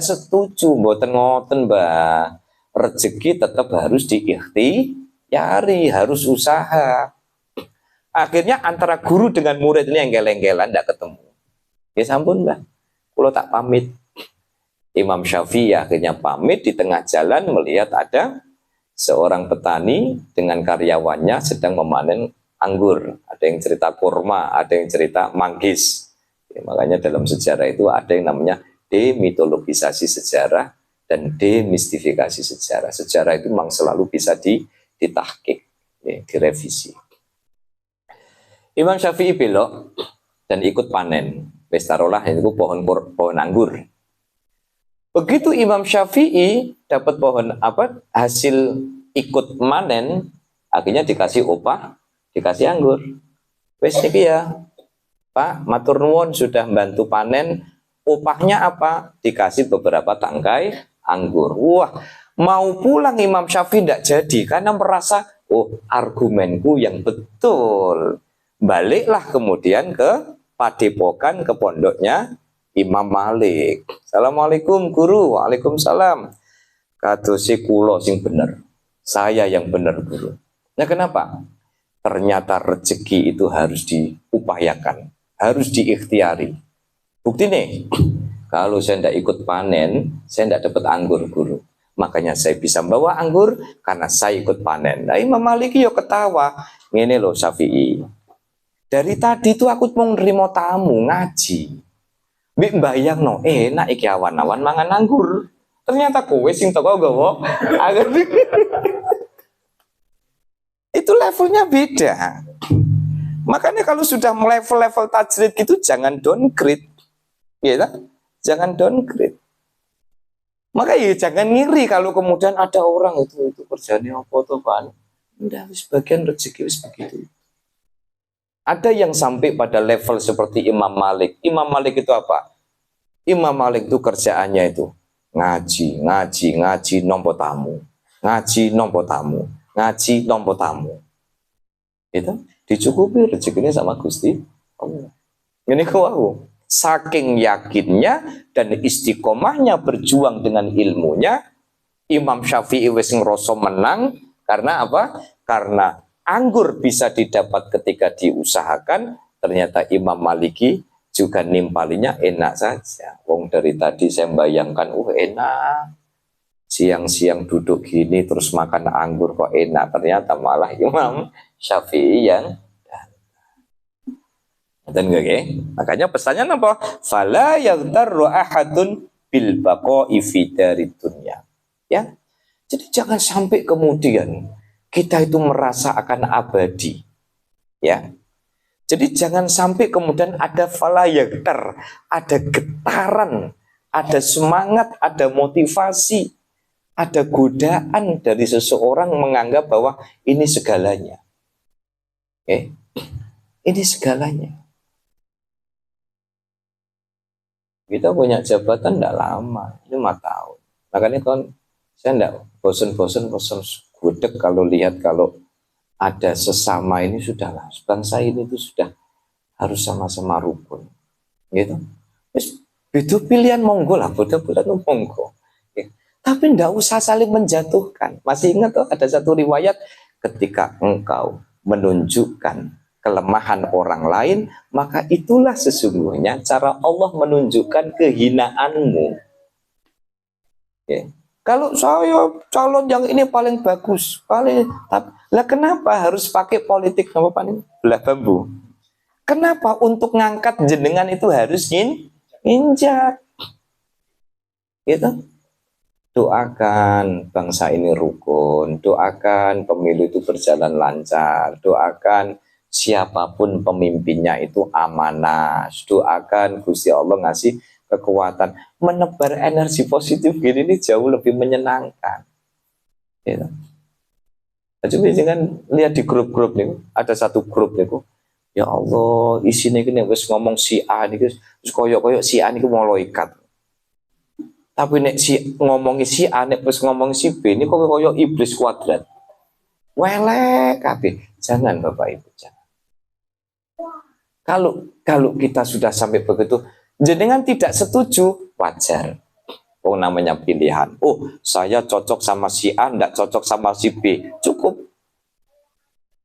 A: setuju, mboten ngoten Mbah. Rezeki tetap harus diikhtiari, harus usaha. Akhirnya antara guru dengan murid ini yang geleng-gelan tidak ketemu. Ya sampun Mbah, kalau tak pamit. Imam Syafi'i akhirnya pamit di tengah jalan melihat ada seorang petani dengan karyawannya sedang memanen anggur. Ada yang cerita kurma, ada yang cerita manggis. Ya, makanya dalam sejarah itu ada yang namanya demitologisasi sejarah dan demistifikasi sejarah. Sejarah itu memang selalu bisa ditahqiq, ya, direvisi. Imam Syafi'i belok dan ikut panen. Pestarolah itu pohon anggur. Begitu Imam Syafi'i dapat pohon hasil ikut manen, akhirnya dikasih upah, dikasih anggur. Wes niki ya, Pak, matur nuwun sudah bantu panen, upahnya apa? Dikasih beberapa tangkai anggur. Wah, mau pulang Imam Syafi'i tidak jadi karena merasa, oh argumenku yang betul. Baliklah kemudian ke padepokan, ke pondoknya Imam Malik. Assalamualaikum guru. Waalaikumsalam. Kadosi kulo sing bener. Saya yang bener guru. Nah kenapa? Ternyata rezeki itu harus diupayakan, harus diikhtiari. Bukti nih, kalau saya tidak ikut panen, saya tidak dapat anggur guru. Makanya saya bisa bawa anggur karena saya ikut panen. Nah Imam Malik yo ketawa. Ngene loh Syafi'i. Dari tadi tuh aku mau nerima tamu ngaji. Mbak bayang no, enak iki awan-awan mangan anggur. Ternyata kowe sing teko gawa. Itu levelnya beda. Makanya kalau sudah level-level tajrid gitu jangan downgrade. Ya, Jangan downgrade. Maka ya jangan ngiri kalau kemudian ada orang itu kerjanya apa tuh kan. Udah sebagian rezeki begitu. Ada yang sampai pada level seperti Imam Malik. Imam Malik itu apa? Imam Malik itu kerjaannya itu ngaji, nompo tamu. Ngaji, nompo tamu. Ngaji, nompo tamu. Itu dicukupi rezekinya sama Gusti Allah. Ini kau saking yakinnya dan istiqomahnya berjuang dengan ilmunya, Imam Syafi'i wis ngrasa menang karena apa? Karena anggur bisa didapat ketika diusahakan. Ternyata Imam Maliki juga nimpalinya enak saja. Wong dari tadi saya bayangkan, enak. Siang-siang duduk gini terus makan anggur kok enak. Ternyata malah Imam Syafi'i yang dan makanya pesannya apa? Fala yaghtarru ahadun bil baqa'i fi darid dunya. Ya. Jadi jangan sampai kemudian kita itu merasa akan abadi. Ya. Jadi jangan sampai kemudian ada fala yaghtar, ada getaran, ada semangat, ada motivasi, ada godaan dari seseorang menganggap bahwa ini segalanya. Ini segalanya. Kita punya jabatan tidak lama, 5 tahun. Makanya kan saya tidak bosan gudeg kalau lihat kalau ada sesama ini sudahlah. Bangsa ini itu sudah harus sama-sama rukun. Gitu. Itu pilihan monggo lah, bulan monggo. Ya. Tapi tidak usah saling menjatuhkan. Masih ingat tuh ada satu riwayat ketika engkau menunjukkan kelemahan orang lain, maka itulah sesungguhnya cara Allah menunjukkan kehinaanmu. Ya. Kalau saya calon yang ini paling bagus, lah kenapa harus pakai politik sama paling belah bambu? Kenapa untuk ngangkat jenengan itu harus injak? Gitu. Doakan bangsa ini rukun, doakan pemilu itu berjalan lancar, doakan siapapun pemimpinnya itu amanah, doakan Gusti Allah ngasih kekuatan. Menebar energi positif gini ini jauh lebih menyenangkan. Gitu. Coba jangan lihat di grup-grup nih, ada satu grup nih, ya Allah isinya ini wis ngomong si A nih, terus koyok si A nih mau loikat. Tapi nek si ngomongi si A, nek wis ngomong si B ini kok koyok iblis kuadrat. Welek kabeh. Jangan Bapak Ibu, jangan. Kalau kita sudah sampai begitu, jenengan tidak setuju, wajar. Oh namanya pilihan. Oh saya cocok sama si A, tidak cocok sama si B. Cukup.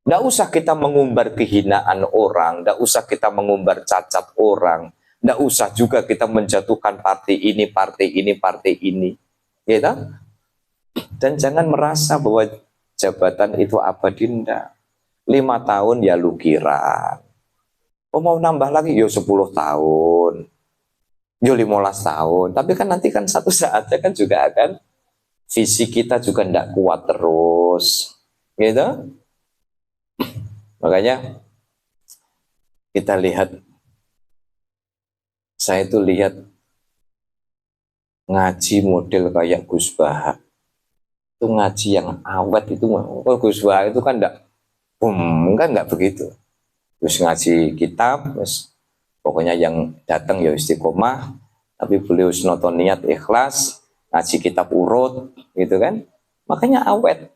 A: Tidak usah kita mengumbar kehinaan orang, tidak usah kita mengumbar cacat orang, tidak usah juga kita menjatuhkan partai ini, partai ini, partai ini. Gitu? Dan jangan merasa bahwa jabatan itu abadi, tidak. 5 tahun ya lukiran. Oh mau nambah lagi, yo 10 tahun. Yo 15 tahun. Tapi kan nanti kan satu saatnya kan juga akan visi kita juga tidak kuat terus. Gitu? Makanya kita lihat, saya itu lihat ngaji model kayak Gus Baha. Itu ngaji yang awet itu. Oh, Gus Baha itu kan enggak begitu. Terus ngaji kitab, terus pokoknya yang datang ya istiqomah, tapi beliau nonton niat ikhlas, ngaji kitab urut, gitu kan? Makanya awet,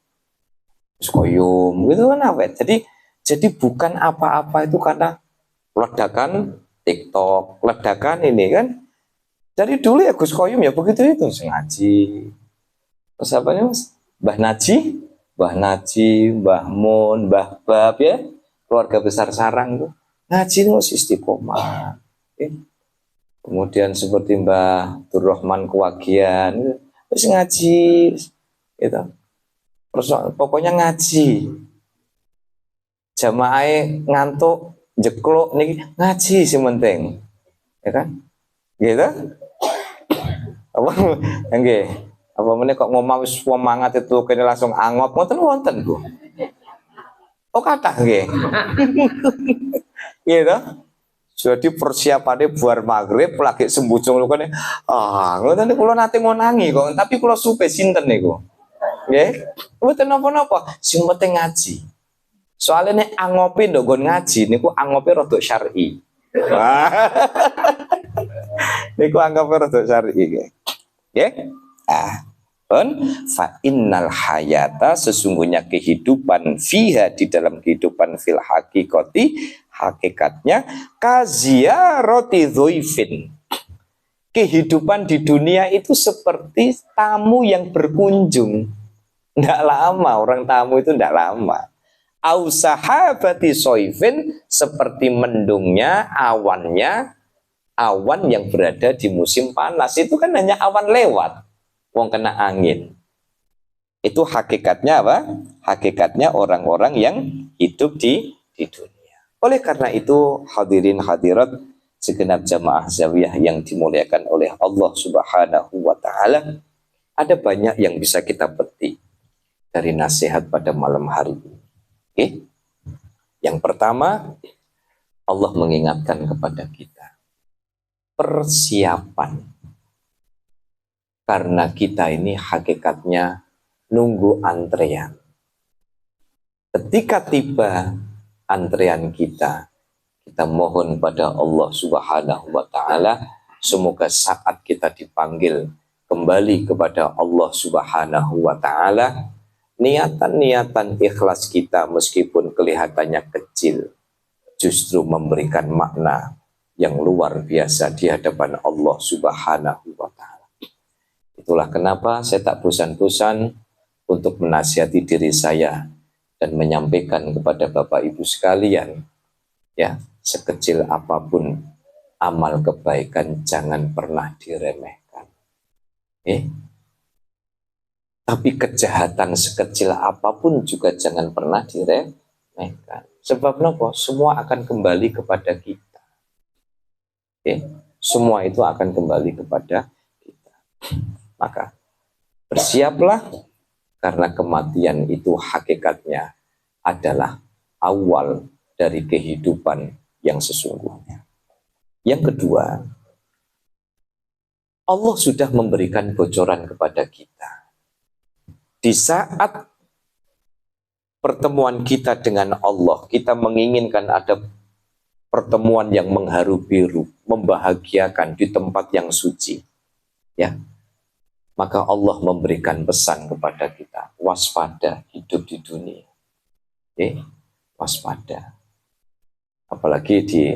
A: terus koyum, gitu kan awet. Jadi bukan apa-apa itu karena ledakan TikTok, ledakan ini kan. Dari dulu ya Gus Koyum ya begitu itu, ngaji. Terus apa nih Mas? Mbah Naji, Mbah Mun, Mbah Bab ya. Keluarga besar sarang tuh ngaji itu istiqomah. Kemudian seperti Mbah Durrahman Kewagian terus ngaji gitu. Terus pokoknya ngaji. Jamaah ngantuk jeklok nih ngaji sih penting. Ya kan? Gitu? Apa nggih? Apa meneh kok ngomong wis semangat itu kene langsung angop wonten Bu. Oh kata nggih. Gitu. Jadi persiapannya buar maghrib lagi sembujung lukane. Ngoten kula nate ngonangi kok, tapi kula supe sinten niku. Nggih. Mboten napa-napa, sing penting ngaji. Soalnya nek angope ndok nggon ngaji niku angope rada syar'i. Niku angope rada syar'i nggih. Nggih? Fa innal hayata, sesungguhnya kehidupan fiha, di dalam kehidupan fil hakikati, hakikatnya kaziyarati dhuifin. Kehidupan di dunia itu seperti tamu yang berkunjung. Tidak lama, orang tamu itu tidak lama. Au sahabati soifin, seperti mendungnya, awannya, awan yang berada di musim panas. Itu kan hanya awan lewat, wong kena angin. Itu hakikatnya apa? Hakikatnya orang-orang yang hidup di dunia. Oleh karena itu, hadirin hadirat segenap jamaah zawiyah yang dimuliakan oleh Allah Subhanahu wa taala, ada banyak yang bisa kita petik dari nasihat pada malam hari ini. Oke? Yang pertama, Allah mengingatkan kepada kita persiapan. Karena kita ini hakikatnya nunggu antrean. Ketika tiba antrean kita mohon pada Allah Subhanahu wa taala, semoga saat kita dipanggil kembali kepada Allah Subhanahu wa taala, niatan-niatan ikhlas kita meskipun kelihatannya kecil justru memberikan makna yang luar biasa di hadapan Allah Subhanahu wa taala. Itulah kenapa saya tak bosan-bosan untuk menasihati diri saya dan menyampaikan kepada Bapak Ibu sekalian, ya, sekecil apapun amal kebaikan jangan pernah diremehkan. Tapi kejahatan sekecil apapun juga jangan pernah diremehkan. Sebab nopo? Semua akan kembali kepada kita. Semua itu akan kembali kepada kita. Maka bersiaplah, karena kematian itu hakikatnya adalah awal dari kehidupan yang sesungguhnya. Yang kedua, Allah sudah memberikan bocoran kepada kita. Di saat pertemuan kita dengan Allah, kita menginginkan ada pertemuan yang mengharu biru, membahagiakan di tempat yang suci. Ya. Maka Allah memberikan pesan kepada kita, waspada hidup di dunia. Waspada. Apalagi di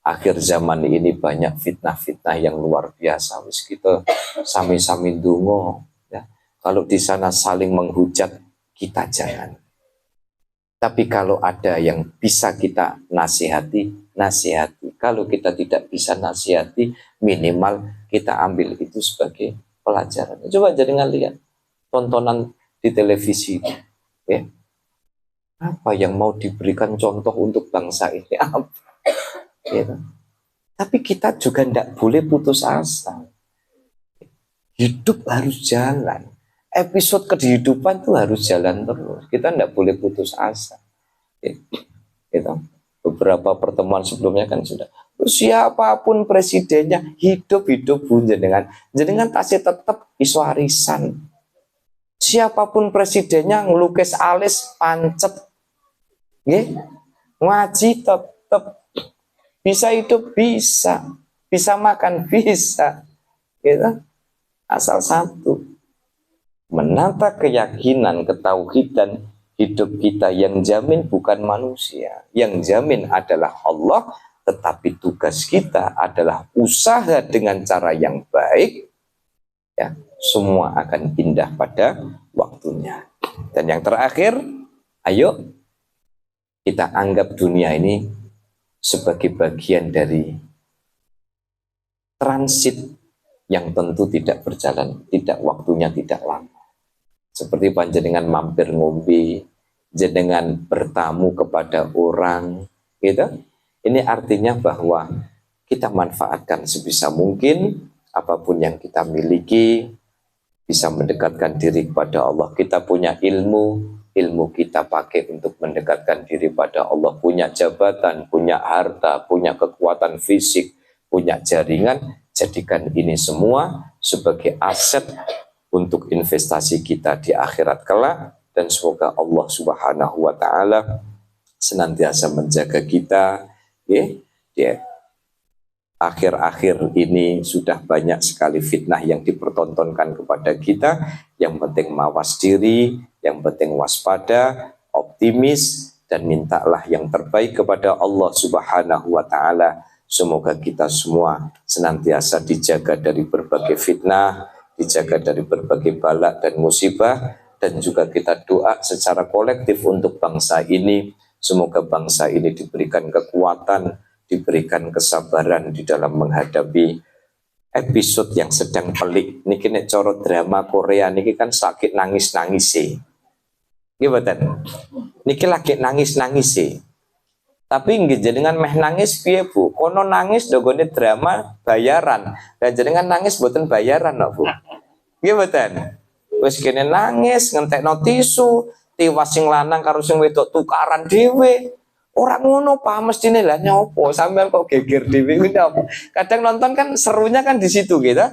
A: akhir zaman ini banyak fitnah-fitnah yang luar biasa. Kita sami-sami dungo, ya. Kalau di sana saling menghujat, kita jangan. Tapi kalau ada yang bisa kita nasihati, nasihati. Kalau kita tidak bisa nasihati, minimal kita ambil itu sebagai pelajaran. Coba jangan lihat tontonan di televisi, ya. Apa yang mau diberikan contoh untuk bangsa ini? Apa? Ya. Tapi kita juga tidak boleh putus asa. Hidup harus jalan. Episode kehidupan itu harus jalan terus. Kita tidak boleh putus asa. Gitu. Beberapa pertemuan sebelumnya kan sudah. Siapapun presidennya, hidup pun jenengan tasih tetap iso arisan. Siapapun presidennya ngelukis alis pancet, ngaji tetap, bisa hidup bisa makan bisa, gitu. Asal satu, menata keyakinan, ketauhidan hidup kita. Yang jamin bukan manusia, yang jamin adalah Allah. Tetapi tugas kita adalah usaha dengan cara yang baik, ya, semua akan indah pada waktunya. Dan yang terakhir, ayo kita anggap dunia ini sebagai bagian dari transit yang tentu tidak berjalan, waktunya tidak lama. Seperti panjenengan mampir ngombe, jenengan bertamu kepada orang, gitu. Ini artinya bahwa kita manfaatkan sebisa mungkin apapun yang kita miliki, bisa mendekatkan diri kepada Allah. Kita punya ilmu ilmu kita pakai untuk mendekatkan diri pada Allah, punya jabatan, punya harta, punya kekuatan fisik, punya jaringan, jadikan ini semua sebagai aset untuk investasi kita di akhirat kelak. Dan semoga Allah Subhanahu wa Ta'ala senantiasa menjaga kita, ya. Akhir-akhir ini sudah banyak sekali fitnah yang dipertontonkan kepada kita. Yang penting mawas diri, yang penting waspada, optimis, dan mintalah yang terbaik kepada Allah Subhanahu wa Ta'ala. Semoga kita semua senantiasa dijaga dari berbagai fitnah, dijaga dari berbagai bala dan musibah, dan juga kita doa secara kolektif untuk bangsa ini. Semoga bangsa ini diberikan kekuatan, diberikan kesabaran di dalam menghadapi episode yang sedang pelik. Niki nek cara drama Korea niki kan sakit nangis-nangis sih. Gimana? Niki lagi nangis-nangis sih. Tapi nggih jenengan meh nangis piye Bu? Kono nangis dogone drama bayaran. Dan jenengan nangis mboten bayaran no, Bu. Gimana? Wis kene nangis ngentekno tisu, tiwas sing lanang karo sing wedok tukaran dhewe. Orang ngono Pak, mestine lah nyopo sampean kok geger dhewe kuwi apa? Kadang nonton kan serunya kan di situ gitu.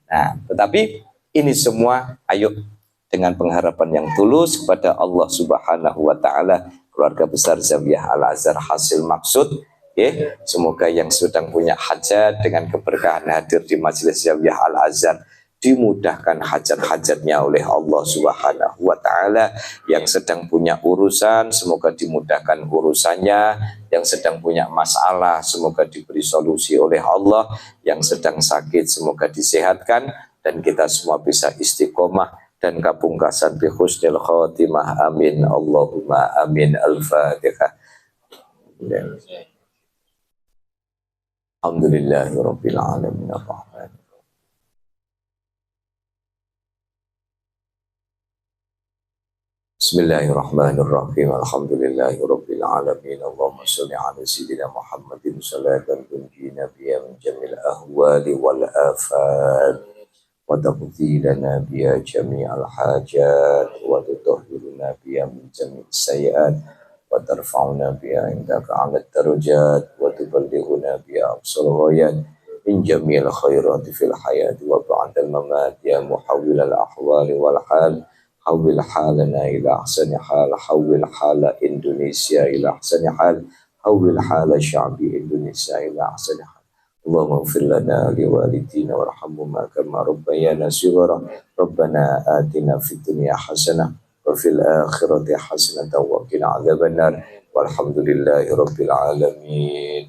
A: Nah, tetapi ini semua ayo dengan pengharapan yang tulus kepada Allah Subhanahu wa Ta'ala, keluarga besar Zawiyah Al-Azhar hasil maksud, ya. Semoga yang sedang punya hajat dengan keberkahan hadir di majelis Zawiyah Al-Azhar dimudahkan hajat-hajatnya oleh Allah Subhanahu wa Ta'ala. Yang sedang punya urusan semoga dimudahkan urusannya, yang sedang punya masalah semoga diberi solusi oleh Allah, yang sedang sakit semoga disehatkan, dan kita semua bisa istiqomah dan kapungkasan bi husnil khotimah. Amin Allahumma amin. Al-Fatihah. Alhamdulillahirabbil alamin. Ar-Rahman. Bismillahirrahmanirrahim. Alhamdulillahirabbil alamin. Allahumma shalli ala sayyidina Muhammadin salatan tunjina biha min jamil ahwali wal afat wa taqdilana biha jami'al hajat wa tutahhiruna biha min jami'is sayyi'at wa tarfa'una biha indaka 'ala darajat wa tuballighuna biha aqsal ghayat min jami'il khairati fil hayati wa ba'dal mamat ya muhawwilal ahwali wal hal. Hawil halana ila ahsani hal, hawil hala Indonesia ila ahsani hal, hawil hala sya'bi Indonesia ila ahsani hal. Allahumma ighfir lana li walidina warhamhuma kama rabbayana shighara. Rabbana atina fid dunya hasanah wa fil akhirati hasanah wa qina adzabannar. Walhamdulillahi rabbil alamin.